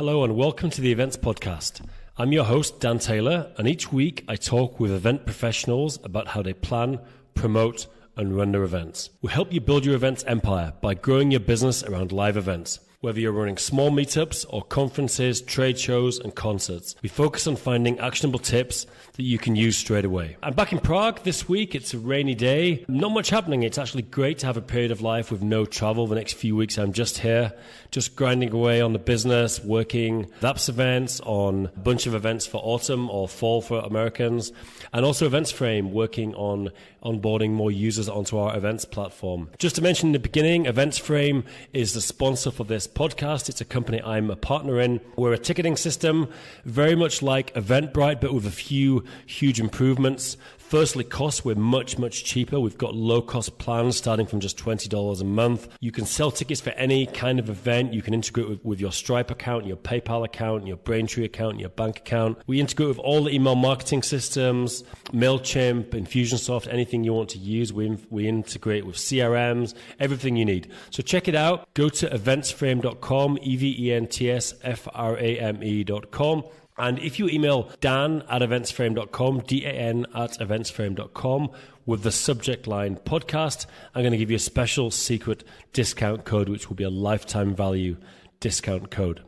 Hello and welcome to the Events Podcast. I'm your host, Dan Taylor, and each week I talk with event professionals about how they plan, promote, and run their events. We help you build your events empire by growing your business around live events. Whether you're running small meetups or conferences, trade shows, and concerts, we focus on finding actionable tips that you can use straight away. I'm back in Prague this week. It's a rainy day. Not much happening. It's actually great to have a period of life with no travel. The next few weeks I'm just here, just grinding away on the business, working VAPS events, on a bunch of events for autumn or fall for Americans, and also Events Frame, working on onboarding more users onto our events platform. Just to mention in the beginning, Events Frame is the sponsor for this podcast. It's a company I'm a partner in. We're a ticketing system, very much like Eventbrite, but with a few huge improvements. Firstly, costs, we're much, much cheaper. We've got low-cost plans starting from just $20 a month. You can sell tickets for any kind of event. You can integrate with your Stripe account, your PayPal account, your Braintree account, your bank account. We integrate with all the email marketing systems, MailChimp, Infusionsoft, anything you want to use. We integrate with CRMs, everything you need. So check it out. Go to eventsframe.com, eventsframe.com. And if you email dan@eventsframe.com, dan@eventsframe.com, with the subject line podcast, I'm going to give you a special secret discount code, which will be a lifetime value discount code.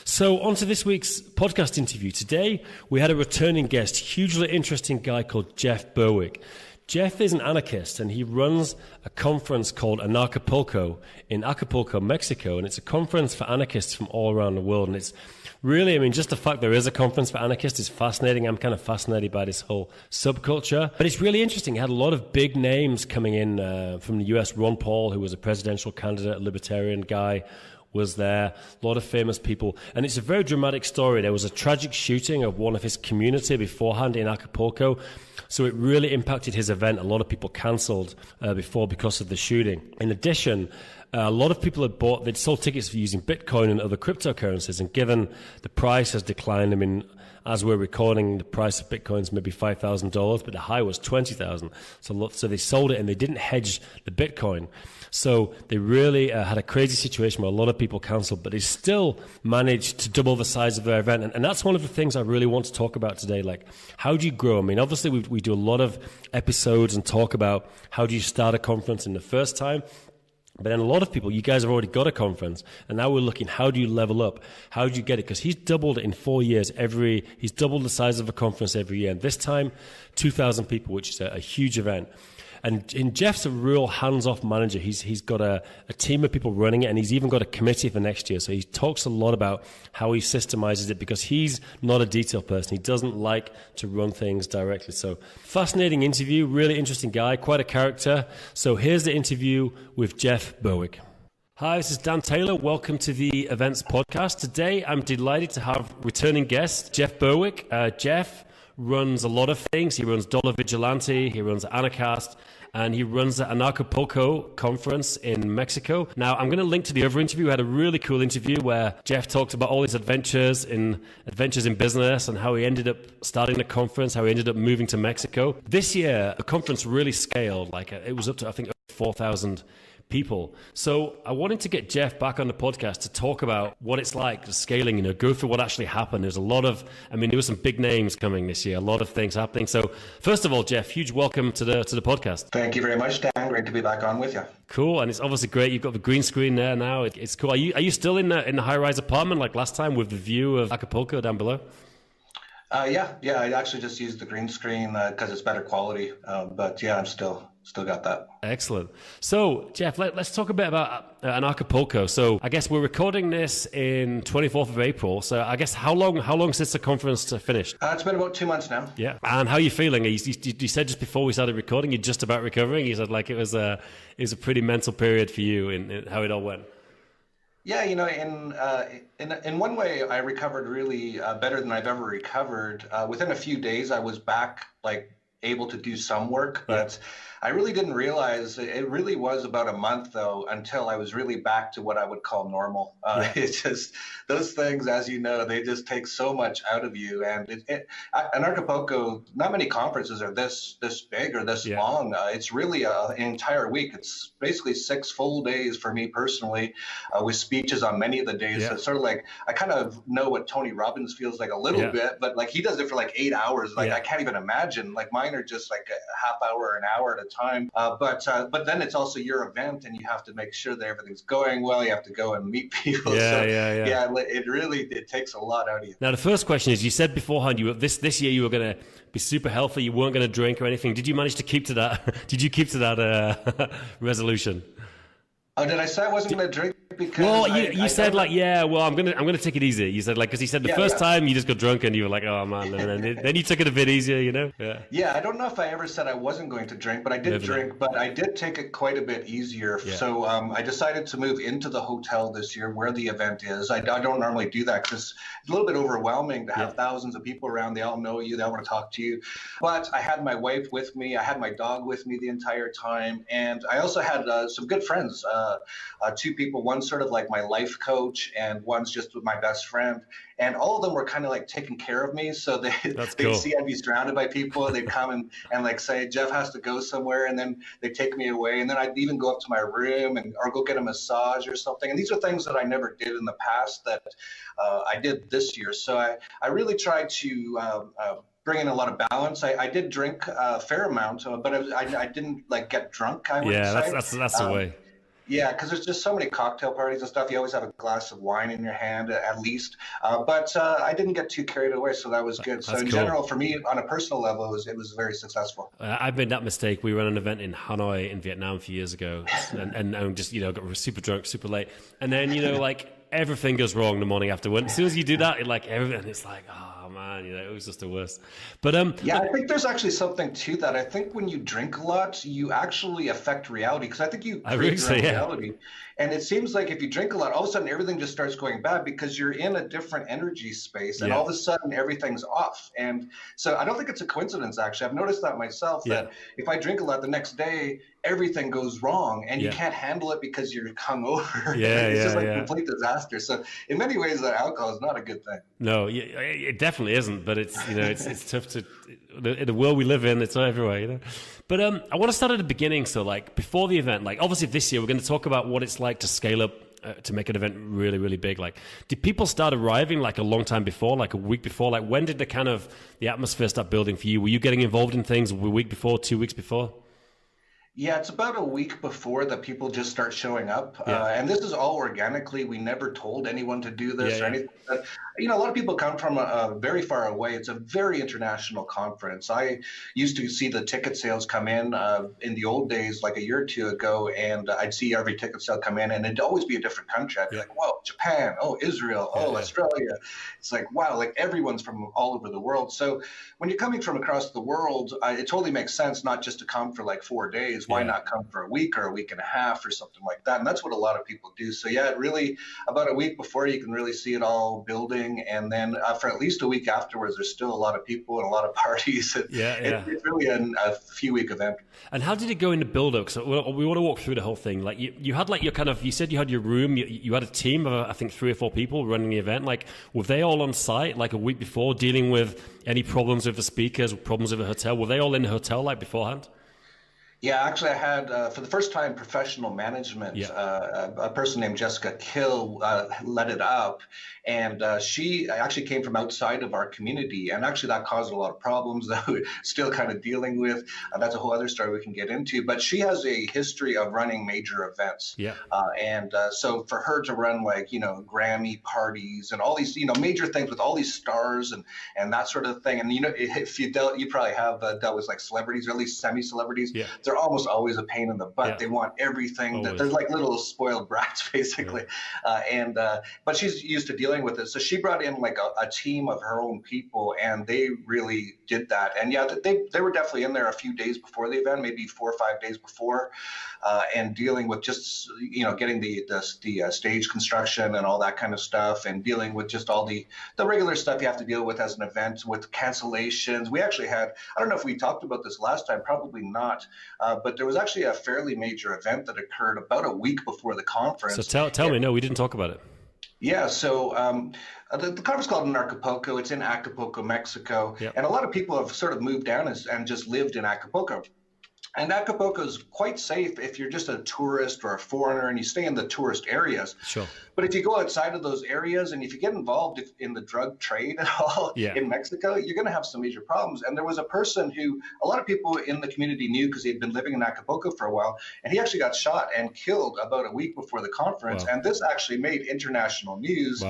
So on to this week's podcast interview. Today, we had a returning guest, hugely interesting guy called Jeff Berwick. Jeff is an anarchist, and he runs a conference called Anarchapulco in Acapulco, Mexico, and it's a conference for anarchists from all around the world, and it's really, just the fact there is a conference for anarchists is fascinating. I'm kind of fascinated by this whole subculture. But it's really interesting. It had a lot of big names coming in from the US. Ron Paul, who was a presidential candidate, a libertarian guy, was there. A lot of famous people. And it's a very dramatic story. There was a tragic shooting of one of his community beforehand in Acapulco. So it really impacted his event. A lot of people canceled before because of the shooting. In addition, a lot of people they'd sold tickets for using Bitcoin and other cryptocurrencies, and given the price has declined, as we're recording, the price of Bitcoin is maybe $5,000, but the high was $20,000. So they sold it and they didn't hedge the Bitcoin. So they really had a crazy situation where a lot of people canceled, but they still managed to double the size of their event. And that's one of the things I really want to talk about today. Like, how do you grow? Obviously we do a lot of episodes and talk about how do you start a conference in the first time. But then a lot of people, you guys have already got a conference, and now we're looking, how do you level up? How do you get it? Because he's doubled it in 4 years. He's doubled the size of a conference every year. And this time, 2,000 people, which is a huge event. And Jeff's a real hands-off manager. He's got a team of people running it, and he's even got a committee for next year. So he talks a lot about how he systemizes it, because he's not a detail person. He doesn't like to run things directly. So fascinating interview, really interesting guy, quite a character. So here's the interview with Jeff Berwick. Hi, this is Dan Taylor. Welcome to the Events Podcast. Today, I'm delighted to have returning guest, Jeff Berwick. Jeff runs a lot of things. He runs Dollar Vigilante, he runs Anarchist, and he runs the Anarchapulco conference in Mexico. Now, I'm going to link to the other interview. We had a really cool interview where Jeff talked about all his adventures in business and how he ended up starting the conference, how he ended up moving to Mexico. This year, the conference really scaled. It was up to, I think, 4,000 people. So I wanted to get Jeff back on the podcast to talk about what it's like scaling, go through what actually happened. There's a lot of, there were some big names coming this year, a lot of things happening. So first of all, Jeff, huge welcome to the podcast. Thank you very much, Dan. Great to be back on with you. Cool. And it's obviously great. You've got the green screen there now. It's cool. Are you still in the high-rise apartment like last time with the view of Acapulco down below? Yeah. I actually just used the green screen because it's better quality. But yeah, I'm still got that. Excellent. So, Jeff, let's talk a bit about Anarchapulco. So, I guess we're recording this in 24th of April. So, I guess how long since the conference finished? It's been about 2 months now. Yeah. And how are you feeling? You said just before we started recording, you're just about recovering. You said it was a pretty mental period for you in how it all went. Yeah, in one way, I recovered really better than I've ever recovered. Within a few days, I was back able to do some work, but I really didn't realize it really was about a month though until I was really back to what I would call normal. It's just those things, as you know, they just take so much out of you. And Anarchapulco, not many conferences are this big or this long. It's really an entire week. It's basically 6 full days for me personally, with speeches on many of the days. So it's sort of like I kind of know what Tony Robbins feels like a little bit, but like he does it for like 8 hours. Like I can't even imagine. Like mine are just like a half hour, an hour at a time. But then it's also your event, and you have to make sure that everything's going well. You have to go and meet people. It takes a lot out of you. Now the first question is: you said beforehand this year you were going to be super healthy. You weren't going to drink or anything. Did you manage to keep to that? Did you keep to that resolution? Oh, did I say I wasn't going to drink? Because you said like, I'm gonna take it easy. You said like, because he said the first time you just got drunk and you were like, oh man, and then you took it a bit easier, you know? I don't know if I ever said I wasn't going to drink, but I did drink, but I did take it quite a bit easier. So I decided to move into the hotel this year where the event is. I don't normally do that because it's a little bit overwhelming to have thousands of people around. They all know you, they all want to talk to you. But I had my wife with me, I had my dog with me the entire time, and I also had some good friends, 2 people, one sort of like my life coach and one's just with my best friend, and all of them were kind of like taking care of me. So they'd see I'd be surrounded by people, they'd come and like say Jeff has to go somewhere, and then they'd take me away, and then I'd even go up to my room or go get a massage or something. And these are things that I never did in the past that I did this year. So I really tried to bring in a lot of balance. I did drink a fair amount, but I didn't like get drunk, I would say. That's the way. Yeah, because there's just so many cocktail parties and stuff. You always have a glass of wine in your hand at least. But I didn't get too carried away, so that was good. So in general, for me, on a personal level, it was very successful. I made that mistake. We ran an event in Hanoi in Vietnam a few years ago, and just got super drunk, super late, and then like everything goes wrong the morning after. As soon as you do that, it's like, oh man, it was just the worst. But I think there's actually something to that. I think when you drink a lot, you actually affect reality, because I think you create your own reality. And it seems like if you drink a lot, all of a sudden everything just starts going bad because you're in a different energy space, and all of a sudden everything's off. And so I don't think it's a coincidence, actually. I've noticed that myself, that if I drink a lot the next day, everything goes wrong, and you can't handle it because you're hungover. It's just like a complete disaster. So in many ways, alcohol is not a good thing. No, it definitely isn't. But it's it's tough to in the world we live in. It's everywhere, But I want to start at the beginning. So like before the event, like obviously this year we're going to talk about what it's like to scale up to make an event really, really big. Like, did people start arriving like a long time before, like a week before? Like, when did the atmosphere start building for you? Were you getting involved in things a week before, 2 weeks before? Yeah, it's about a week before that people just start showing up. And this is all organically. We never told anyone to do this or anything. But, a lot of people come from very far away. It's a very international conference. I used to see the ticket sales come in the old days, like a year or two ago, and I'd see every ticket sale come in, and it'd always be a different country. I'd be like, whoa, Japan, oh, Israel, oh, Australia. It's like, wow, like everyone's from all over the world. So when you're coming from across the world, it totally makes sense not just to come for like 4 days. Why not come for a week or a week and a half or something like that? And that's what a lot of people do. So it really, about a week before, you can really see it all building. And then for at least a week afterwards, there's still a lot of people and a lot of parties. It's really a few-week event. And how did it go in the build-up? So we want to walk through the whole thing. Like you had like you said you had your room, you had a team of I think 3 or 4 people running the event. Like, were they all on site like a week before, dealing with any problems with the speakers, problems with the hotel? Were they all in the hotel like beforehand? Yeah, actually, I had, for the first time, professional management. A person named Jessica Kill led it up, and she actually came from outside of our community, and actually that caused a lot of problems that we're still kind of dealing with. That's a whole other story we can get into, but she has a history of running major events. So for her to run like, Grammy parties and all these, major things with all these stars and that sort of thing, and if you probably have dealt with like celebrities, or at least semi-celebrities, they're they're almost always a pain in the butt. Yeah. They want everything. That they're like little spoiled brats, basically. Yeah. But she's used to dealing with it. So she brought in like a team of her own people, and they really did that. And yeah, they were definitely in there a few days before the event, maybe 4 or 5 days before, and dealing with just, getting the stage construction and all that kind of stuff, and dealing with just all the regular stuff you have to deal with as an event, with cancellations. We actually had, I don't know if we talked about this last time, probably not, but there was actually a fairly major event that occurred about a week before the conference. So tell me, no, we didn't talk about it. Yeah, so the conference is called Anarchapulco. It's in Acapulco, Mexico. Yep. And a lot of people have sort of moved down and just lived in Acapulco. And Acapulco is quite safe if you're just a tourist or a foreigner and you stay in the tourist areas. Sure. But if you go outside of those areas and if you get involved in the drug trade at all in Mexico, you're going to have some major problems. And there was a person who a lot of people in the community knew because he had been living in Acapulco for a while, and he actually got shot and killed about a week before the conference. Wow. And this actually made international news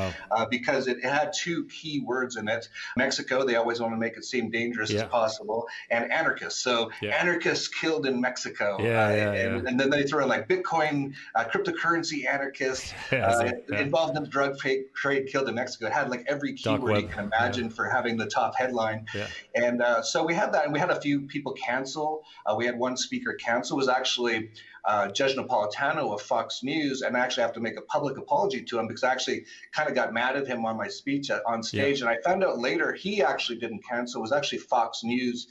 because it had 2 key words in it. Mexico, they always want to make it seem dangerous as possible, and anarchists. So anarchists killed in Mexico. And then they throw in like Bitcoin, cryptocurrency anarchists. Involved in the drug trade, killed in Mexico. It had like every keyword you can imagine for having the top headline. And so we had that, and we had a few people cancel. We had one speaker cancel. It was actually Judge Napolitano of Fox News, and I actually have to make a public apology to him because I actually kind of got mad at him on my speech on stage. And I found out later he actually didn't cancel. It was actually Fox News.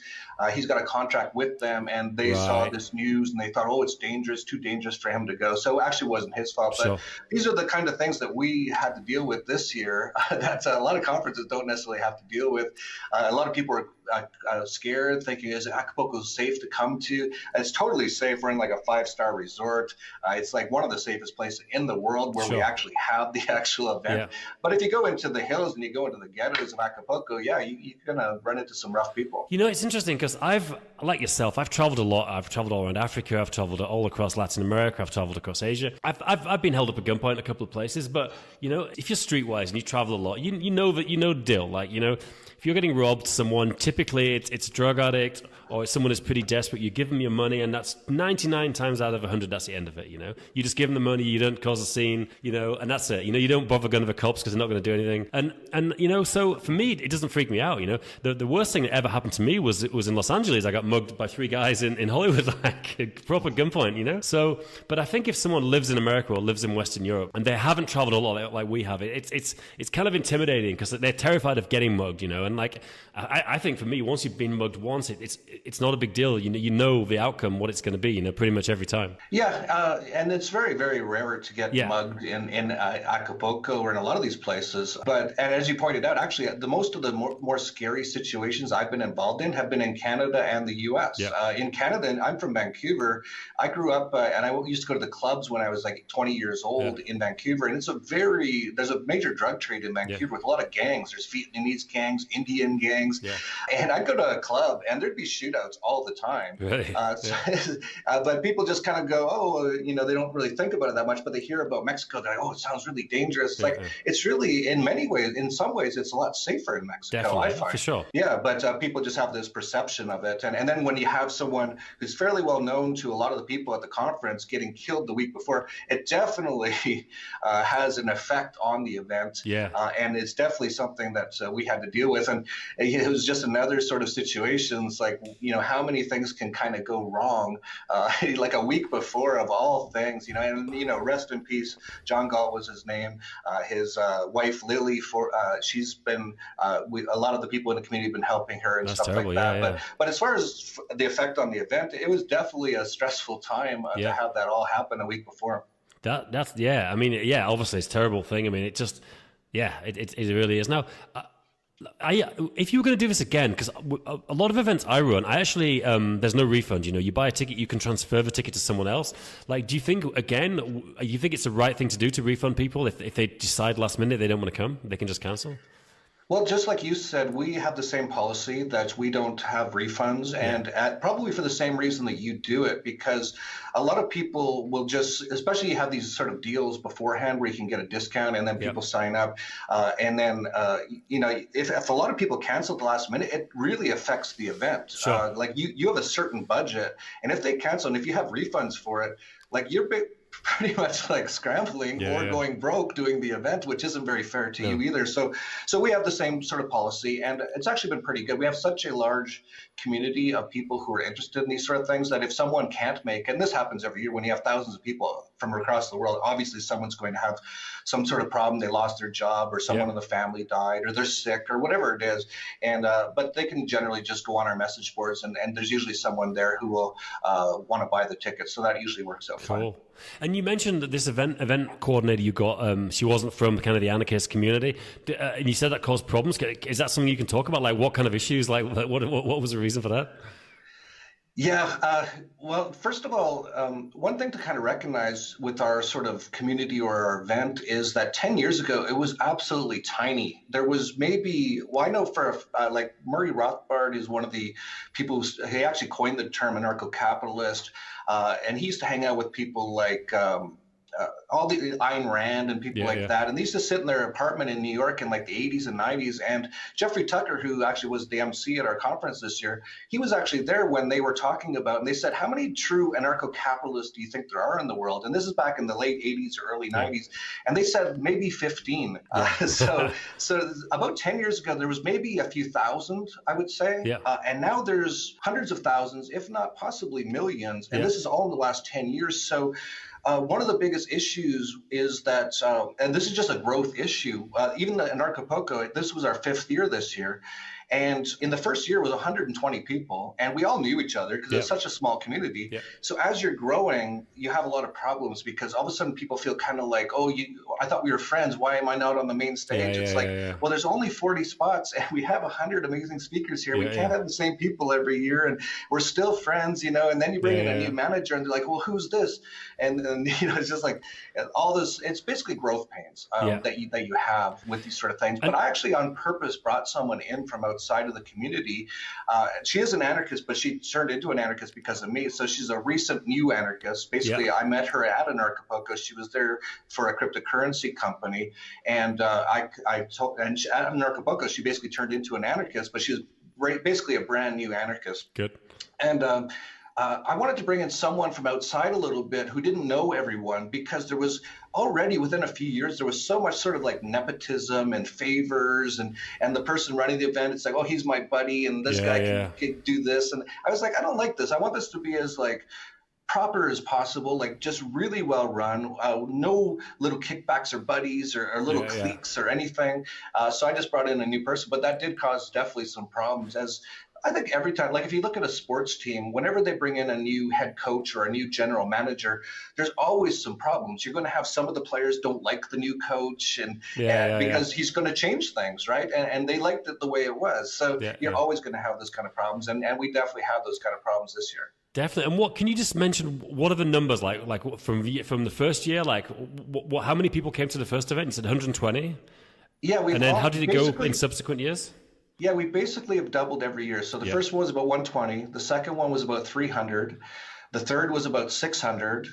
He's got a contract with them, and they saw this news and they thought, oh, it's dangerous, too dangerous for him to go. So it actually wasn't his fault. But these are the kind of things that we had to deal with this year that a lot of conferences don't necessarily have to deal with. A lot of people are scared, thinking, is Acapulco safe to come to? It's totally safe. We're in like a 5-star resort. It's like one of the safest places in the world where we actually have the actual event. But if you go into the hills and you go into the ghettos of Acapulco, you're going to run into some rough people. It's interesting because like yourself, I've traveled a lot. I've traveled all around Africa. I've traveled all across Latin America. I've traveled across Asia. I've been held up at gunpoint in a couple of places, but if you're streetwise and you travel a lot, you know the deal. Like, if you're getting robbed, someone, typically it's a drug addict or someone is pretty desperate, you give them your money, and that's 99 times out of 100, that's the end of it, You just give them the money, you don't cause a scene, and that's it. You don't bother going to the cops because they're not going to do anything. And so for me, it doesn't freak me out, The worst thing that ever happened to me was in Los Angeles. I got mugged by 3 guys in Hollywood, like proper gunpoint, So, but I think if someone lives in America or lives in Western Europe and they haven't traveled a lot like we have, it's kind of intimidating because they're terrified of getting mugged, And like, I think for me, once you've been mugged once, it's not a big deal. You know the outcome, what it's going to be, pretty much every time. And it's very, very rare to get mugged in Acapulco or in a lot of these places. And as you pointed out, actually, most of the more scary situations I've been involved in have been in Canada and the U.S. In Canada, and I'm from Vancouver. I grew up and I used to go to the clubs when I was like 20 years old in Vancouver. And there's a major drug trade in Vancouver with a lot of gangs. There's Vietnamese gangs, Indian gangs. And I'd go to a club and there'd be shootouts all the time. Really? But people just kind of go, they don't really think about it that much, but they hear about Mexico. They're like, oh, it sounds really dangerous. It's really, in many ways, in some ways, it's a lot safer in Mexico, definitely, I find. For sure. Yeah, but people just have this perception of it. And then when you have someone who's fairly well known to a lot of the people at the conference getting killed the week before, it definitely has an effect on the event. And it's definitely something that we had to deal with. And it was just another sort of situations like, how many things can kind of go wrong like a week before of all things, and, rest in peace. John Galt was his name. His wife, Lily, she's been, a lot of the people in the community have been helping her and stuff like that. But as far as the effect on the event, it was definitely a stressful time to have that all happen a week before. That's I mean, obviously it's a terrible thing. I mean, it just, it really is. Now, if you were going to do this again, because a lot of events I run, I actually, there's no refund. You buy a ticket, you can transfer the ticket to someone else. Like, do you think, again, you think it's the right thing to do to refund people if they decide last minute they don't want to come, they can just cancel? Well, just like you said, we have the same policy that we don't have refunds, Yeah. and probably for the same reason that you do it, because a lot of people will just, especially you have these sort of deals beforehand where you can get a discount, and then Yeah. people sign up, and then if a lot of people cancel at the last minute, it really affects the event. Sure. Like you have a certain budget, and if they cancel, and if you have refunds for it, like you're pretty much like scrambling or going broke doing the event, which isn't very fair to you either. So we have the same sort of policy, and it's actually been pretty good. We have such a large community of people who are interested in these sort of things that if someone can't make, and this happens every year when you have thousands of people from across the world, obviously someone's going to have some sort of problem. They lost their job, or someone in the family died, or they're sick, or whatever it is. And but they can generally just go on our message boards, and there's usually someone there who will want to buy the tickets. So that usually works out fine. And you mentioned that this event coordinator you got, she wasn't from kind of the anarchist community, and you said that caused problems. Is that something you can talk about? Like, what kind of issues? Like, what was the reason for that? Yeah, well, first of all, one thing to kind of recognize with our sort of community or our event is that 10 years ago, it was absolutely tiny. There was maybe, well, I know for like Murray Rothbard is one of the people he actually coined the term anarcho-capitalist, and he used to hang out with people like all the Ayn Rand and people that. And they used to sit in their apartment in New York in like the 80s and 90s. And Jeffrey Tucker, who actually was the MC at our conference this year, he was actually there when they were talking about, and they said, how many true anarcho-capitalists do you think there are in the world? And this is back in the late 80s or early 90s. And they said maybe 15. So about 10 years ago, there was maybe a few thousand, I would say. And now there's hundreds of thousands, if not possibly millions. And this is all in the last 10 years. So one of the biggest issues is that, and this is just a growth issue, even in Anarchapulco, this was our 5th year this year. And in the first year it was 120 people, and we all knew each other because it's such a small community. So as you're growing, you have a lot of problems because all of a sudden people feel kind of like, oh, I thought we were friends. Why am I not on the main stage? Well, there's only 40 spots and we have 100 amazing speakers here. We can't have the same people every year, and we're still friends, And then you bring in a new manager and they're like, well, who's this? And it's just like all this. It's basically growth pains that you have with these sort of things. But I actually on purpose brought someone in from outside of the community. She is an anarchist, but she turned into an anarchist because of me. So she's a recent new anarchist. Basically, I met her at Anarchapulco. She was there for a cryptocurrency company, and at Anarchapulco, she basically turned into an anarchist, but she was basically a brand new anarchist. Good. And I wanted to bring in someone from outside a little bit who didn't know everyone, because there was already within a few years, there was so much sort of like nepotism and favors, and the person running the event, it's like, oh, he's my buddy, and this guy can do this. And I was like, I don't like this. I want this to be as like proper as possible, like just really well run, no little kickbacks or buddies or little cliques or anything. So I just brought in a new person, but that did cause definitely some problems, as I think every time, like if you look at a sports team, whenever they bring in a new head coach or a new general manager, there's always some problems. You're going to have some of the players don't like the new coach, and because he's going to change things, right? And they liked it the way it was. So you're always going to have those kind of problems, and we definitely have those kind of problems this year. Definitely. And what can you just mention? What are the numbers like from the first year? Like, how many people came to the first event? You said 120. Yeah, and then how did it go in subsequent years? Yeah, we basically have doubled every year. So the first one was about 120. The second one was about 300. The third was about 600.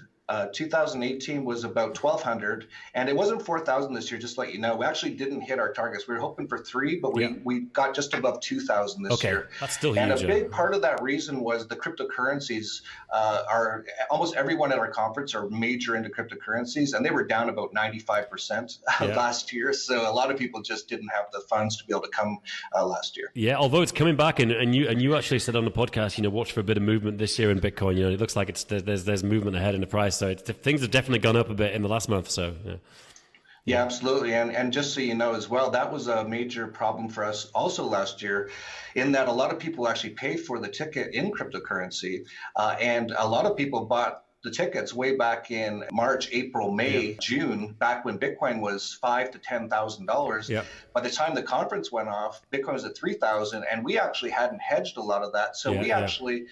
2018 was about 1,200, and it wasn't 4,000 this year. Just to let you know, we actually didn't hit our targets. We were hoping for 3, but we got just above 2,000 this year. That's still huge. And a big part of that reason was the cryptocurrencies. Are almost everyone at our conference are major into cryptocurrencies, and they were down about 95% last year. So a lot of people just didn't have the funds to be able to come last year. Yeah, although it's coming back, and you actually said on the podcast, watch for a bit of movement this year in Bitcoin. It looks like there's movement ahead in the price. So things have definitely gone up a bit in the last month. So yeah, absolutely. And just so you know as well, that was a major problem for us also last year, in that a lot of people actually pay for the ticket in cryptocurrency, and a lot of people bought the tickets way back in March, April, May, June, back when Bitcoin was $5,000 to $10,000. By the time the conference went off, Bitcoin was at 3,000, and we actually hadn't hedged a lot of that. So we actually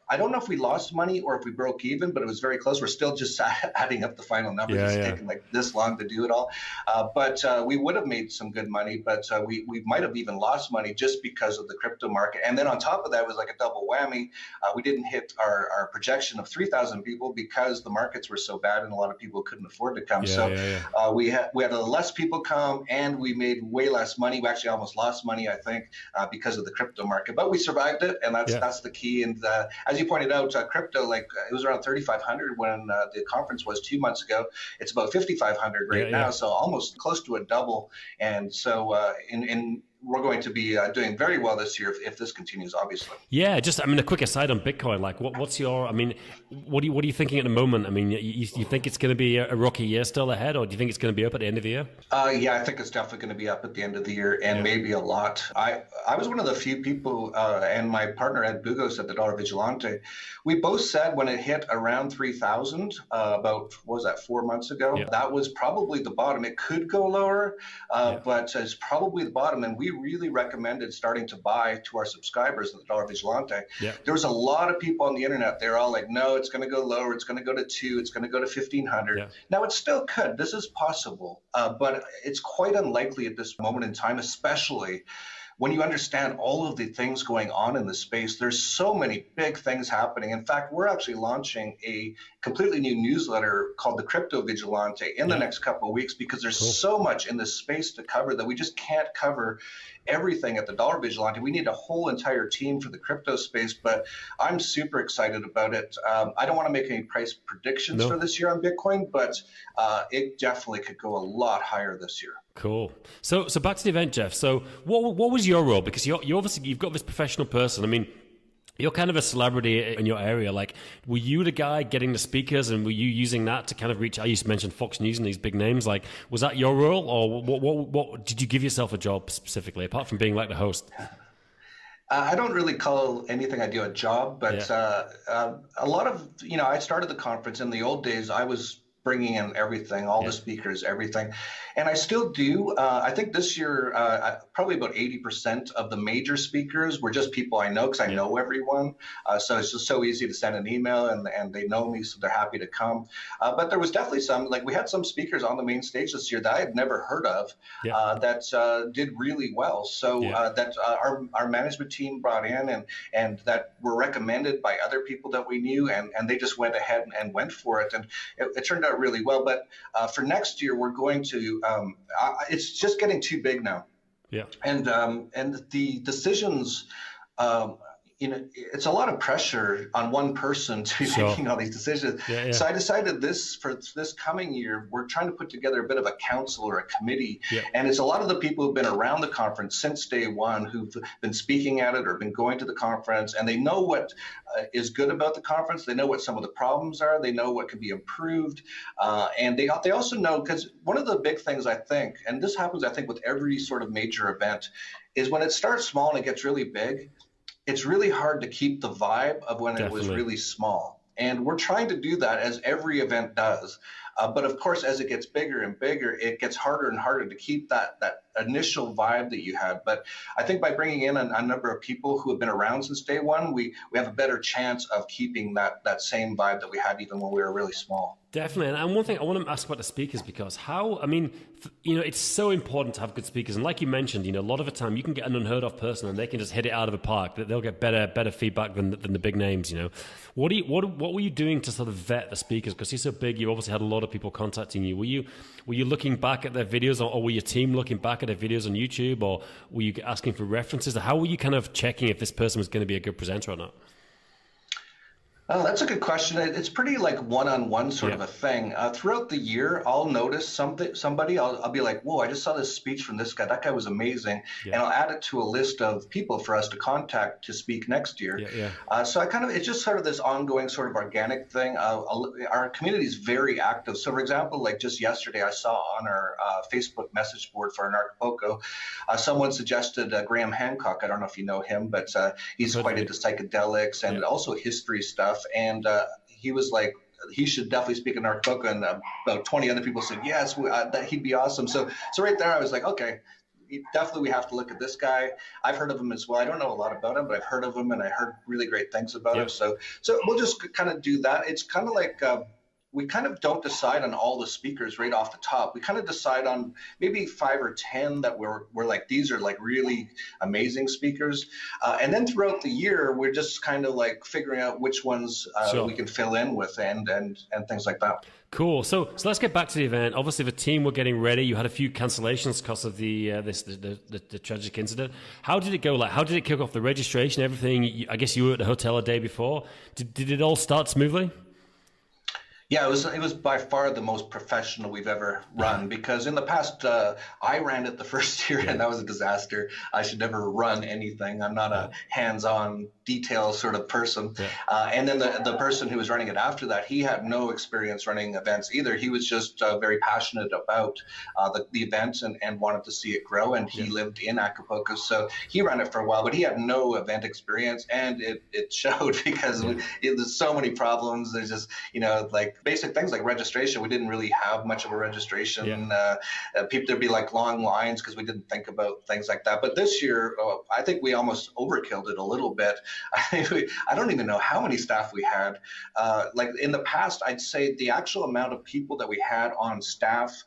I don't know if we lost money or if we broke even, but it was very close. We're still just adding up the final numbers. It's taken like this long to do it all. But we would have made some good money, but we might have even lost money just because of the crypto market. And then on top of that, it was like a double whammy. We didn't hit our projection of 3,000 people because the markets were so bad and a lot of people couldn't afford to come. We had less people come and we made way less money. We actually almost lost money, I think, because of the crypto market. But we survived it, and that's the key. And as you pointed out, crypto, like it was around 3,500 when the conference was 2 months ago. It's about 5,500 right now, so almost close to a double. And so we're going to be doing very well this year if this continues, obviously. Yeah, a quick aside on Bitcoin. Like, what's your? I mean, what are you thinking at the moment? I mean, you think it's going to be a rocky year still ahead, or do you think it's going to be up at the end of the year? Yeah, I think it's definitely going to be up at the end of the year, and maybe a lot. I was one of the few people, and my partner Ed Bugos at the Dollar Vigilante, we both said when it hit around 3,000, about what was that, 4 months ago, that was probably the bottom. It could go lower, but it's probably the bottom, and we really recommended starting to buy to our subscribers at the Dollar Vigilante. There was a lot of people on the internet. They're all like, no, it's going to go lower. It's going to go to 2. It's going to go to 1,500. Now, it still could. This is possible, but it's quite unlikely at this moment in time, especially when you understand all of the things going on in the space. There's so many big things happening. In fact, we're actually launching a completely new newsletter called the Crypto Vigilante in the next couple of weeks, because there's so much in this space to cover that we just can't cover everything at the Dollar Vigilante. We need a whole entire team for the crypto space, but I'm super excited about it. I don't want to make any price predictions for this year on Bitcoin, but it definitely could go a lot higher this year. Cool. So back to the event, Jeff. So what was your role? Because you obviously, you've got this professional person. I mean, you're kind of a celebrity in your area. Like, were you the guy getting the speakers, and were you using that to kind of reach out? You mentioned Fox News and these big names. Like, was that your role, or what did you give yourself a job specifically, apart from being like the host? I don't really call anything I do a job, but a lot of, I started the conference in the old days. I was bringing in everything, all the speakers, everything. And I still do. I think this year, probably about 80% of the major speakers were just people I know, because I know everyone. So it's just so easy to send an email, and they know me, so they're happy to come. But there was definitely some, like we had some speakers on the main stage this year that I had never heard of that did really well. So that our management team brought in and that were recommended by other people that we knew, and they just went ahead and went for it. And it turned out really well. But for next year, we're going to, it's just getting too big now. And the decisions, it's a lot of pressure on one person to be making all these decisions. So I decided for this coming year, we're trying to put together a bit of a council or a committee. And it's a lot of the people who've been around the conference since day one, who've been speaking at it or been going to the conference, and they know what is good about the conference. They know what some of the problems are. They know what can be improved. And they also know, because one of the big things I think, and this happens I think with every sort of major event, is when it starts small and it gets really big, it's really hard to keep the vibe of when it was really small. And we're trying to do that, as every event does. But of course, as it gets bigger and bigger, it gets harder and harder to keep that initial vibe that you had. But I think by bringing in a number of people who have been around since day one, we have a better chance of keeping that same vibe that we had even when we were really small. Definitely. And one thing I want to ask about the speakers, because it's so important to have good speakers. And like you mentioned, a lot of the time you can get an unheard of person and they can just hit it out of the park. They'll get better feedback than the big names, What were you doing to sort of vet the speakers? Because you're so big, you obviously had a lot of people contacting you. Were you looking back at their videos, or were your team looking back at their videos on YouTube, or were you asking for references? How were you kind of checking if this person was going to be a good presenter or not? Oh, that's a good question. It's pretty like one-on-one sort of a thing. Throughout the year, I'll notice somebody. I'll be like, whoa, I just saw this speech from this guy. That guy was amazing. And I'll add it to a list of people for us to contact to speak next year. So it's just sort of this ongoing sort of organic thing. Our community is very active. So for example, like just yesterday, I saw on our Facebook message board for Anarchapulco, someone suggested Graham Hancock. I don't know if you know him, but he's quite into psychedelics and also history stuff. And he was like, he should definitely speak in Anarchapulco, and about 20 other people said yes, that he'd be awesome. So right there, I was like, okay, definitely we have to look at this guy. I've heard of him as well. I don't know a lot about him, but I've heard of him and I heard really great things about him. So we'll just kind of do that. It's kind of like we kind of don't decide on all the speakers right off the top. We kind of decide on maybe 5 or 10 that we're like, these are like really amazing speakers. And then throughout the year, we're just kind of like figuring out which ones we can fill in with and things like that. Cool. So let's get back to the event. Obviously, the team were getting ready. You had a few cancellations because of the tragic incident. How did it go? Like, how did it kick off the registration? Everything. I guess you were at the hotel a day before. Did it all start smoothly? Yeah, it was by far the most professional we've ever run, because in the past I ran it the first year and that was a disaster. I should never run anything. I'm not a hands-on detail sort of person. And then the person who was running it after that, he had no experience running events either. He was just very passionate about the event and wanted to see it grow. And he lived in Acapulco, so he ran it for a while, but he had no event experience, and it showed because there's so many problems. There's just, like basic things like registration. We didn't really have much of a registration. People, there'd be like long lines because we didn't think about things like that. But this year, I think we almost overkilled it a little bit. I don't even know how many staff we had. Like in the past, I'd say the actual amount of people that we had on staff,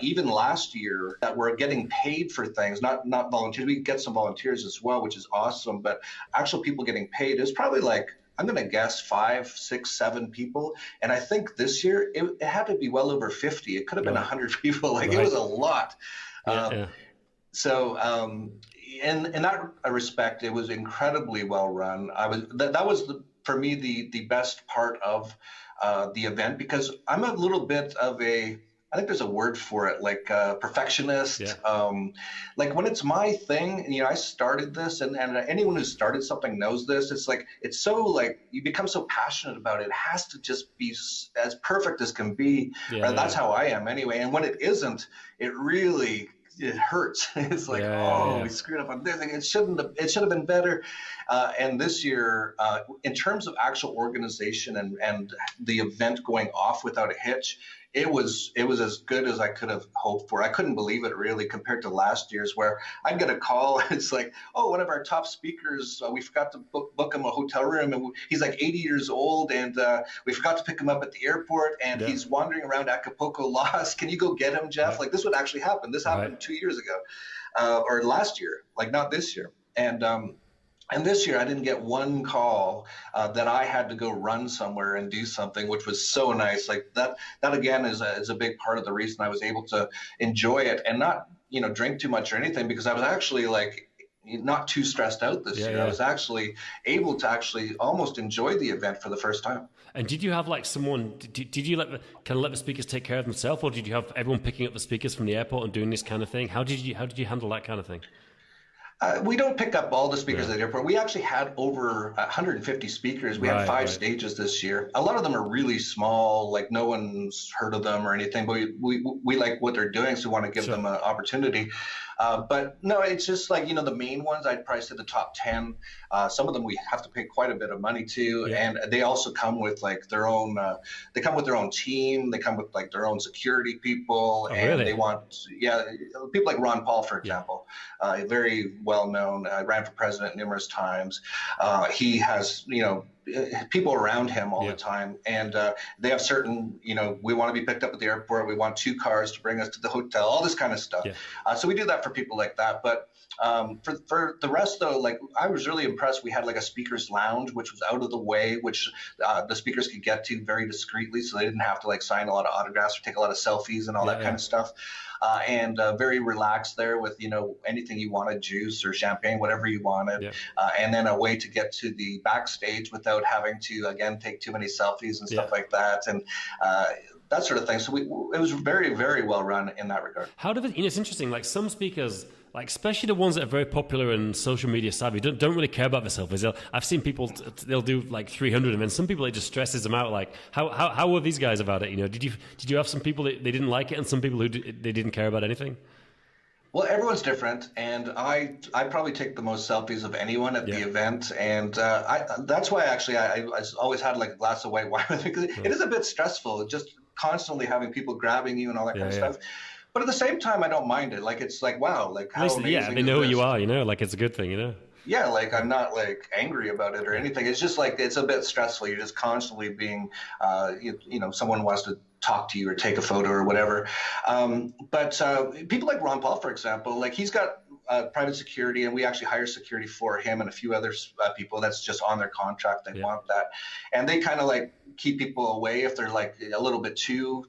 even last year, that were getting paid for things, not volunteers. We get some volunteers as well, which is awesome. But actual people getting paid is probably like, I'm going to guess 5, 6, 7 people. And I think this year it had to be well over 50. It could have been 100 people. Like it was a lot. So in that respect, it was incredibly well run. That was for me the best part of the event, because I'm a little bit of I think there's a word for it, like perfectionist. Like when it's my thing, I started this, and anyone who started something knows this. It's like, it's so like, you become so passionate about it. It has to just be as perfect as can be. That's how I am anyway. And when it isn't, it hurts. It's like, we screwed up on this thing. It should have been better. And this year, in terms of actual organization and the event going off without a hitch, it was as good as I could have hoped for. I couldn't believe it, really, compared to last year's, where I'd get a call. It's like, one of our top speakers, we forgot to book him a hotel room, and he's like 80 years old, and we forgot to pick him up at the airport, and he's wandering around Acapulco lost. Can you go get him, Jeff? Like, this would actually happen. This happened 2 years ago, or last year, like not this year. And this year, I didn't get one call that I had to go run somewhere and do something, which was so nice. Like that again is a big part of the reason I was able to enjoy it and not, drink too much or anything, because I was actually like not too stressed out this year. I was actually able to almost enjoy the event for the first time. And did you have like someone? Did you let the speakers take care of themselves, or did you have everyone picking up the speakers from the airport and doing this kind of thing? How did you handle that kind of thing? We don't pick up all the speakers at the airport. We actually had over 150 speakers. We had 5 stages this year. A lot of them are really small, like no one's heard of them or anything, but we like what they're doing, so we want to give them an opportunity. But no, it's just like, the main ones, I'd probably say the top 10. Some of them we have to pay quite a bit of money to, and they also come with like their own, they come with their own team. They come with like their own security people, and they want, people like Ron Paul, for example, very well known, ran for president numerous times. He has, people around him all the time, and they have certain, we want to be picked up at the airport. We want 2 cars to bring us to the hotel, all this kind of stuff. So we do that for people like that. But for the rest, though, like I was really impressed. We had like a speaker's lounge, which was out of the way, which the speakers could get to very discreetly, so they didn't have to like sign a lot of autographs or take a lot of selfies and all that kind of stuff. And very relaxed there with, anything you wanted, juice or champagne, whatever you wanted. And then a way to get to the backstage without having to, again, take too many selfies and stuff like that. And that sort of thing. So it was very, very well run in that regard. How did it, it's interesting, like some speakers, like especially the ones that are very popular and social media savvy, don't really care about their selfies. I've seen people, they'll do like 300, and then some people, it just stresses them out. Like how were these guys about it? Did you have some people that they didn't like it, and some people who they didn't care about anything? Well, everyone's different, and I probably take the most selfies of anyone at the event, and that's why actually I always had like a glass of white wine with me, because it is a bit stressful, just constantly having people grabbing you and all that kind of stuff. But at the same time, I don't mind it. Like, it's like, wow, like how amazing yeah, they know who you are, like it's a good thing, Yeah, like I'm not like angry about it or anything. It's just like it's a bit stressful. You're just constantly being, someone wants to talk to you or take a photo or whatever. But people like Ron Paul, for example, like he's got private security, and we actually hire security for him and a few other people. That's just on their contract. They want that, and they kind of like keep people away if they're like a little bit too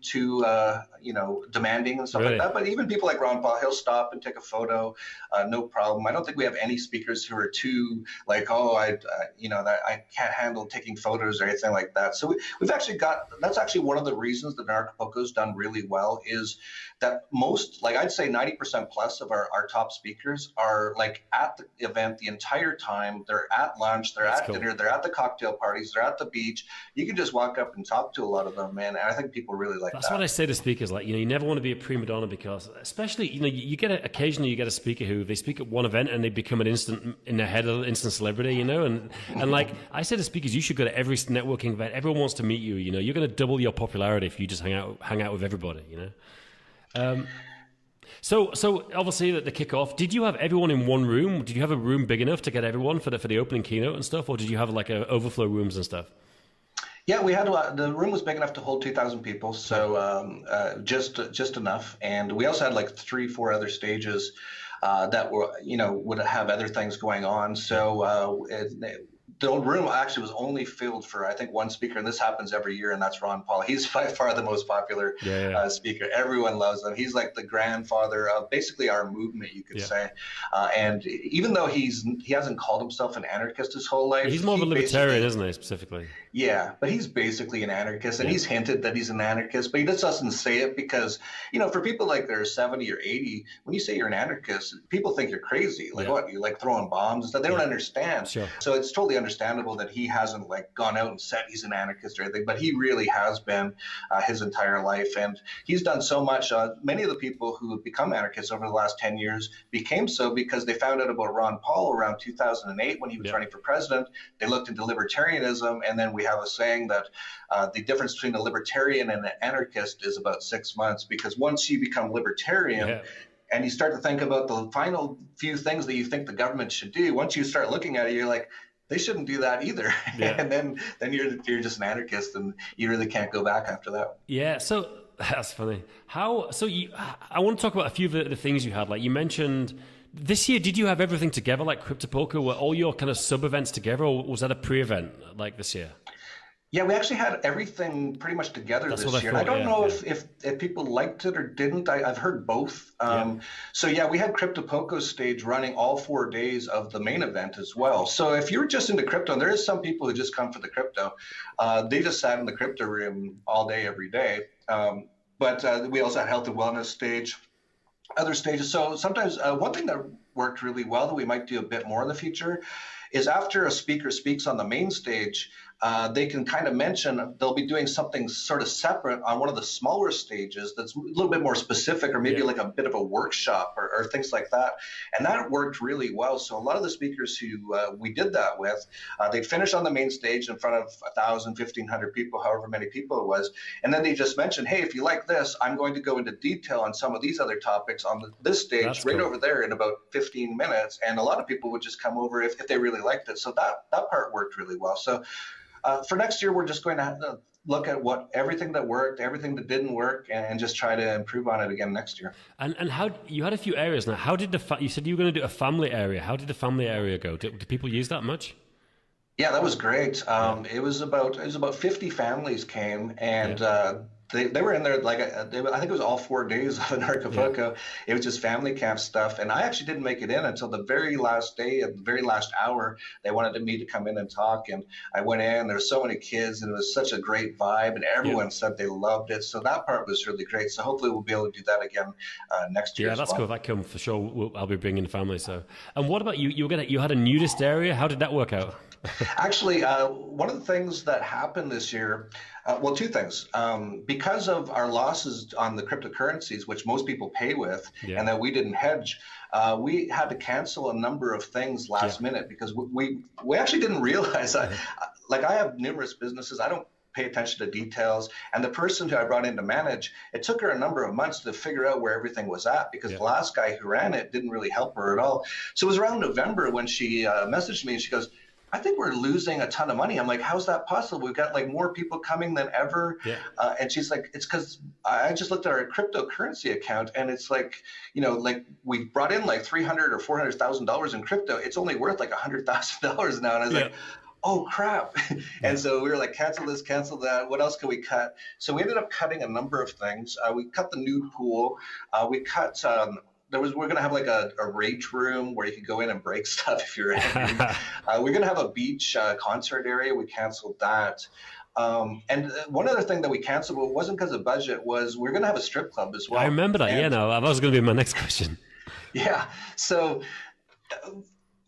demanding and stuff like that. But even people like Ron Paul, he'll stop and take a photo, no problem. I don't think we have any speakers who are too like, I can't handle taking photos or anything like that. So we've actually got, that's actually one of the reasons that Anarchapulco's done really well, is that most, like I'd say 90% plus of our top speakers are like at the event the entire time. They're at lunch, they're at dinner, they're at the cocktail parties, they're at the beach. You can just walk up and talk to a lot of them, man. And I think people really like that. That's what I say to speakers, like, you never want to be a prima donna, because especially, occasionally you get a speaker who they speak at one event and they become an instant celebrity, and like I say to speakers, you should go to every networking event. Everyone wants to meet you, you're going to double your popularity if you just hang out with everybody, So obviously at the kickoff, did you have everyone in one room? Did you have a room big enough to get everyone for the opening keynote and stuff, or did you have like overflow rooms and stuff? Yeah, we had the room was big enough to hold 2,000 people, so just enough. And we also had like 3-4 other stages that were would have other things going on. So the room actually was only filled for, I think, one speaker, and this happens every year, and that's Ron Paul. He's by far the most popular speaker. Everyone loves him. He's like the grandfather of basically our movement, you could say. And even though he hasn't called himself an anarchist his whole life, he's more of a libertarian, isn't he, specifically? Yeah, but he's basically an anarchist, and he's hinted that he's an anarchist, but he just doesn't say it because, for people like they're 70 or 80, when you say you're an anarchist, people think you're crazy. Like, what, you like throwing bombs and stuff? They don't understand. Sure. So it's totally understandable that he hasn't like gone out and said he's an anarchist or anything, but he really has been his entire life, and he's done so much. Many of the people who have become anarchists over the last 10 years became so because they found out about Ron Paul around 2008 when he was running for president. They looked into libertarianism, and then we have a saying that the difference between a libertarian and an anarchist is about 6 months, because once you become libertarian and you start to think about the final few things that you think the government should do, once you start looking at it, you're like, they shouldn't do that either. And then you're just an anarchist, and you really can't go back after that. Yeah, so that's funny. I want to talk about a few of the things you had. Like you mentioned, this year, did you have everything together like Cryptopolka? Were all your kind of sub-events together, or was that a pre-event like this year? Yeah, we actually had everything pretty much together this year. I don't know if people liked it or didn't. I've heard both. So yeah, we had Cryptopolco's stage running all 4 days of the main event as well. So if you're just into crypto, and there is some people who just come for the crypto, they just sat in the crypto room all day, every day. But we also had health and wellness stage, other stages. So sometimes one thing that worked really well that we might do a bit more in the future is after a speaker speaks on the main stage, they can kind of mention they'll be doing something sort of separate on one of the smaller stages that's a little bit more specific, or maybe like a bit of a workshop or things like that. And that worked really well. So a lot of the speakers who we did that with, they'd finish on the main stage in front of 1,000, 1,500 people, however many people it was. And then they just mentioned, hey, if you like this, I'm going to go into detail on some of these other topics on this stage over there in about 15 minutes. And a lot of people would just come over if they really liked it. So that part worked really well. So for next year, we're just going to look at everything that worked, everything that didn't work, and just try to improve on it again next year. And how you had a few areas now. How did you said you were going to do a family area? How did the family area go? Did people use that much? Yeah, that was great. It was about 50 families came, and they were in there like I think it was all 4 days of Anarchapulco. It was just family camp stuff, and I actually didn't make it in until the very last day, at the very last hour. They wanted me to come in and talk, and I went in. There were so many kids, and it was such a great vibe, and everyone said they loved it. So that part was really great. So hopefully we'll be able to do that again next year. Yeah, that's cool. That come for sure. I'll be bringing the family. So, and what about you? You had a nudist area. How did that work out? Actually, one of the things that happened this year, well, two things. Because of our losses on the cryptocurrencies, which most people pay with, and that we didn't hedge, we had to cancel a number of things last minute because we actually didn't realize that. Like, I have numerous businesses. I don't pay attention to details. And the person who I brought in to manage, it took her a number of months to figure out where everything was at, because the last guy who ran it didn't really help her at all. So it was around November when she messaged me and she goes, I think we're losing a ton of money. I'm like, how's that possible? We've got like more people coming than ever. Yeah. And she's like, it's because I just looked at our cryptocurrency account, and it's like, you know, like we brought in like $300,000 or $400,000 in crypto. It's only worth like $100,000 now. And I was like, oh crap. And so we were like, cancel this, cancel that. What else can we cut? So we ended up cutting a number of things. We cut the nude pool. We cut we're going to have like a rage room where you could go in and break stuff if you're angry. We're going to have a beach concert area. We canceled that. And one other thing that we canceled, but it wasn't because of budget, was we're going to have a strip club as well. I remember that. And, that was going to be my next question. Yeah. So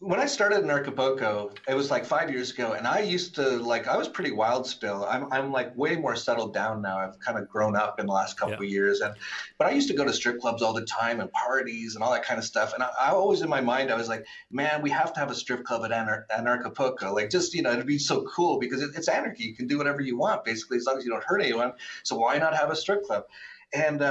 when I started in Anarchapulco, it was like 5 years ago, and I used to I was pretty wild still. I'm like way more settled down now. I've kind of grown up in the last couple of years, but I used to go to strip clubs all the time and parties and all that kind of stuff. And I always in my mind, I was like, man, we have to have a strip club at Anarchapulco. Like, just, you know, it'd be so cool because it's anarchy. You can do whatever you want, basically, as long as you don't hurt anyone. So why not have a strip club? And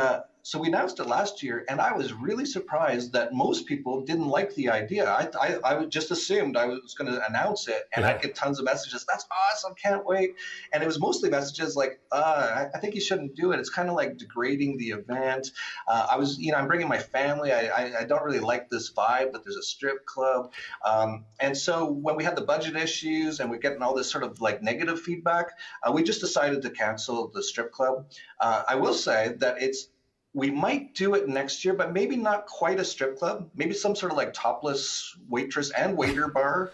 so we announced it last year, and I was really surprised that most people didn't like the idea. I just assumed I was going to announce it, and I'd get tons of messages. That's awesome, can't wait. And it was mostly messages like, I think you shouldn't do it. It's kind of like degrading the event. I'm bringing my family. I don't really like this vibe, but there's a strip club. And so when we had the budget issues and we're getting all this sort of like negative feedback, we just decided to cancel the strip club. I will say that we might do it next year, but maybe not quite a strip club. Maybe some sort of like topless waitress and waiter bar.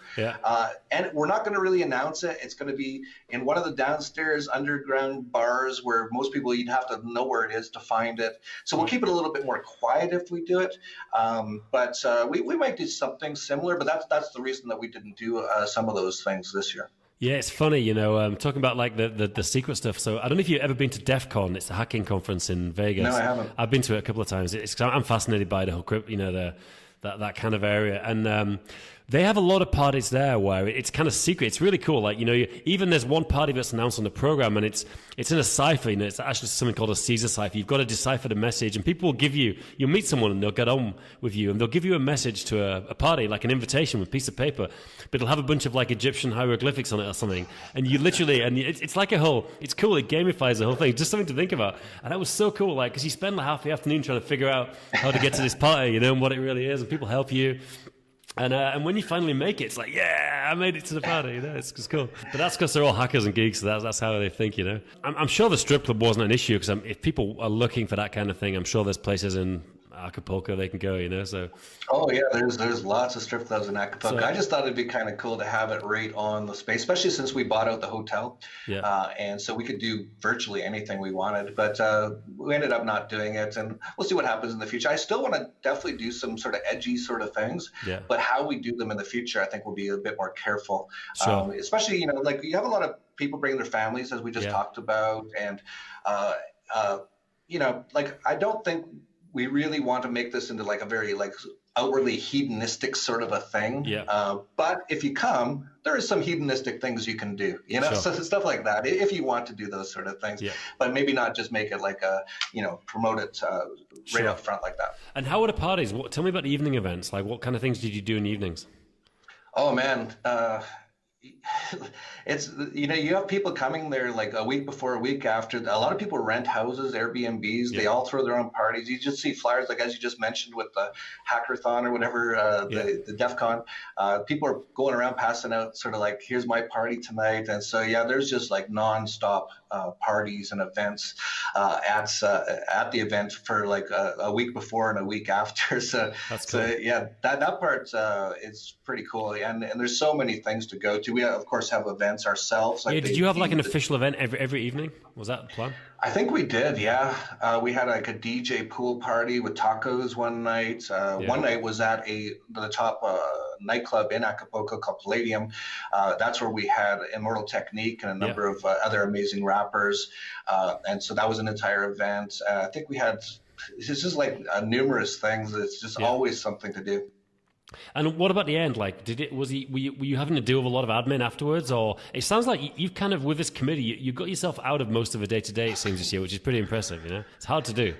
And we're not going to really announce it. It's going to be in one of the downstairs underground bars where most people, you'd have to know where it is to find it. So we'll keep it a little bit more quiet if we do it. But we might do something similar, but that's the reason that we didn't do some of those things this year. Yeah, it's funny, you know, talking about like the secret stuff. So I don't know if you've ever been to DEF CON. It's a hacking conference in Vegas. No, I haven't. I've been to it a couple of times. I'm fascinated by the whole crypto, you know, that kind of area. And they have a lot of parties there where it's kind of secret. It's really cool. Like, you know, even there's one party that's announced on the program, and it's in a cipher. You know, it's actually something called a Caesar cipher. You've got to decipher the message, and people will you'll meet someone and they'll get on with you, and they'll give you a message to a party, like an invitation with a piece of paper, but it'll have a bunch of like Egyptian hieroglyphics on it or something. And you literally, it's like it's cool. It gamifies the whole thing. Just something to think about. And that was so cool. Like, because you spend like half the afternoon trying to figure out how to get to this party, you know, and what it really is, and people help you. And when you finally make it, it's like, yeah, I made it to the party. You know, it's cool. But that's because they're all hackers and geeks. So that's how they think, you know. I'm sure the strip club wasn't an issue because if people are looking for that kind of thing, I'm sure there's places in Acapulco they can go, you know. So oh yeah, there's lots of strip clubs in Acapulco. I just thought it'd be kind of cool to have it right on the space, especially since we bought out the hotel. And so we could do virtually anything we wanted, but we ended up not doing it, and we'll see what happens in the future. I still want to definitely do some sort of edgy sort of things, but how we do them in the future, I think we'll be a bit more careful. Especially, you know, like you have a lot of people bringing their families, as we just talked about, and you know, like I don't think we really want to make this into like a very like outwardly hedonistic sort of a thing. But if you come, there is some hedonistic things you can do, you know, so stuff like that, if you want to do those sort of things, but maybe not just make it like a, you know, promote it right up front like that. And how were the parties? Tell me about the evening events. Like, what kind of things did you do in the evenings? Oh man, it's, you know, you have people coming there like a week before, a week after. A lot of people rent houses, Airbnbs. They all throw their own parties. You just see flyers, like as you just mentioned with the hackathon or whatever, the DEF CON. People are going around passing out sort of like, here's my party tonight. And so there's just like nonstop parties and events at the event for like a week before and a week after. So that's cool. That part is pretty cool. And there's so many things to go to. We of course have events ourselves. Like did you have like an official event every evening? Was that the plan? I think we did. We had like a DJ pool party with tacos one night. One night was at the top nightclub in Acapulco called Palladium. That's where we had Immortal Technique and a number of other amazing rappers. And so that was an entire event. I think we had, it's just like numerous things. It's just always something to do. And what about the end? Like, were you having to deal with a lot of admin afterwards? Or it sounds like you've kind of, with this committee, you got yourself out of most of the day-to-day, it seems this year, which is pretty impressive, you know? It's hard to do.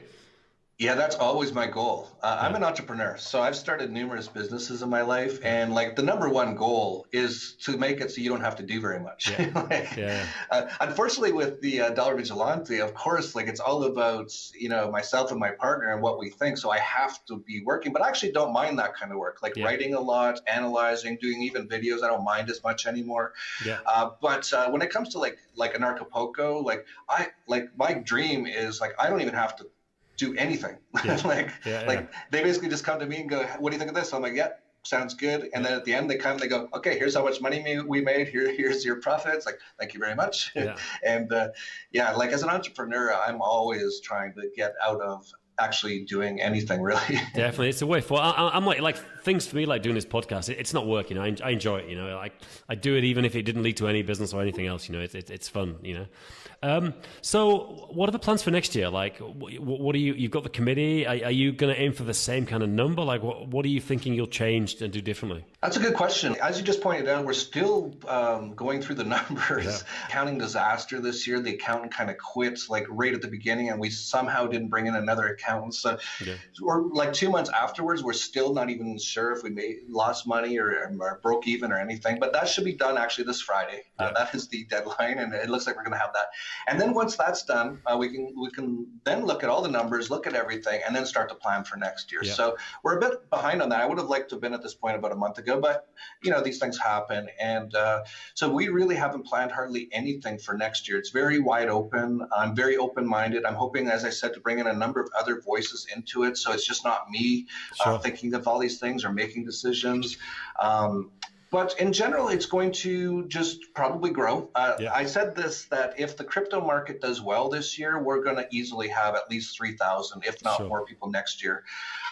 Yeah, that's always my goal. I'm an entrepreneur, so I've started numerous businesses in my life, and like the number one goal is to make it so you don't have to do very much. Yeah. Unfortunately, with the Dollar Vigilante, of course, like it's all about myself and my partner and what we think. So I have to be working, but I actually don't mind that kind of work, like writing a lot, analyzing, doing even videos. I don't mind as much anymore. Yeah. But when it comes to like Anarchapulco, like my dream is like I don't even have to do anything. Like they basically just come to me and go, what do you think of this? I'm like, yeah, sounds good. And then at the end they go, okay, here's how much money we made. Here's your profits. Like, thank you very much. Yeah. And like as an entrepreneur, I'm always trying to get out of actually doing anything really. Definitely, it's a way for. I'm like things for me, like doing this podcast. It's not work, you know. I enjoy it, you know. Like I do it even if it didn't lead to any business or anything else, you know. It's fun, you know. So what are the plans for next year? Like, what are you've got the committee. Are you going to aim for the same kind of number? Like, what are you thinking you'll change and do differently? That's a good question. As you just pointed out, we're still going through the numbers. Yeah. Accounting disaster this year. The accountant kind of quit like right at the beginning, and we somehow didn't bring in another accountant. So we're like 2 months afterwards, we're still not even sure if we lost money or broke even or anything. But that should be done actually this Friday. That is the deadline, and it looks like we're going to have that. And then once that's done, we can then look at all the numbers, look at everything, and then start to plan for next year. Yeah. So we're a bit behind on that. I would have liked to have been at this point about a month ago, but these things happen. And so we really haven't planned hardly anything for next year. It's very wide open. I'm very open-minded. I'm hoping, as I said, to bring in a number of other voices into it. So it's just not me thinking of all these things or making decisions. But in general, it's going to just probably grow. I said that if the crypto market does well this year, we're going to easily have at least 3,000, if not more people next year.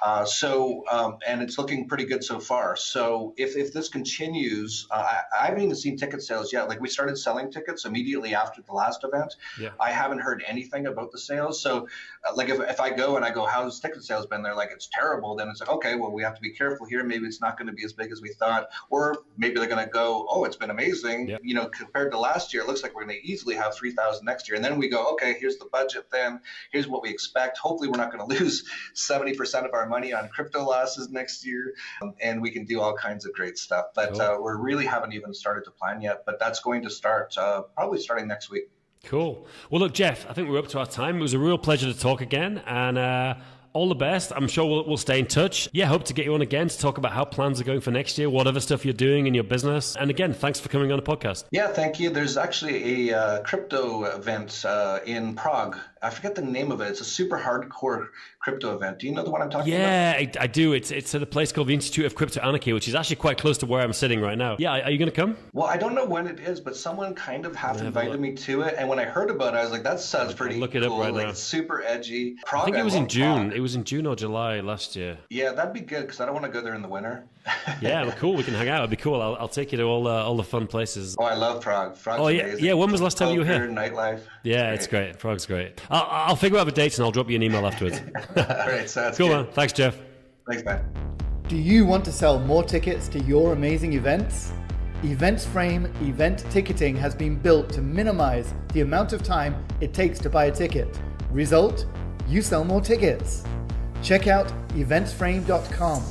And it's looking pretty good so far. So if this continues, I haven't even seen ticket sales yet. Like we started selling tickets immediately after the last event. Yeah. I haven't heard anything about the sales. So like if I go and I go, how's ticket sales been? They're like, it's terrible. Then it's like, okay, well, we have to be careful here. Maybe it's not going to be as big as we thought. Or maybe they're going to go, oh, it's been amazing. Yeah. Compared to last year, it looks like we're going to easily have 3,000 next year. And then we go, okay, here's the budget. Then here's what we expect. Hopefully we're not going to lose 70% of our money on crypto losses next year. And we can do all kinds of great stuff. But we really haven't even started to plan yet. But that's going to start probably starting next week. Cool. Well, look, Jeff, I think we're up to our time. It was a real pleasure to talk again. And all the best. I'm sure we'll stay in touch. Yeah, hope to get you on again to talk about how plans are going for next year, what other stuff you're doing in your business. And again, thanks for coming on the podcast. Yeah, thank you. There's actually a crypto event in Prague. I forget the name of it. It's a super hardcore crypto event. Do you know the one I'm talking about? Yeah, I do. It's at a place called the Institute of Crypto Anarchy, which is actually quite close to where I'm sitting right now. Yeah, are you going to come? Well, I don't know when it is, but someone kind of half invited me to it. And when I heard about it, I was like, that sounds pretty cool. Look it up right now. It's super edgy. Prague, I think it was in June. Prague. It was in June or July last year. Yeah, that'd be good because I don't want to go there in the winter. Yeah, well, cool. We can hang out. It'd be cool. I'll take you to all the fun places. Oh, I love Prague. Prague's amazing. Yeah. When was the last time you were here? Nightlife. Yeah, it's great. Prague's great. I'll figure out the dates and I'll drop you an email afterwards. All right, sounds cool, good. Man. Thanks, Jeff. Thanks, man. Do you want to sell more tickets to your amazing events? EventsFrame event ticketing has been built to minimize the amount of time it takes to buy a ticket. Result, you sell more tickets. Check out eventsframe.com.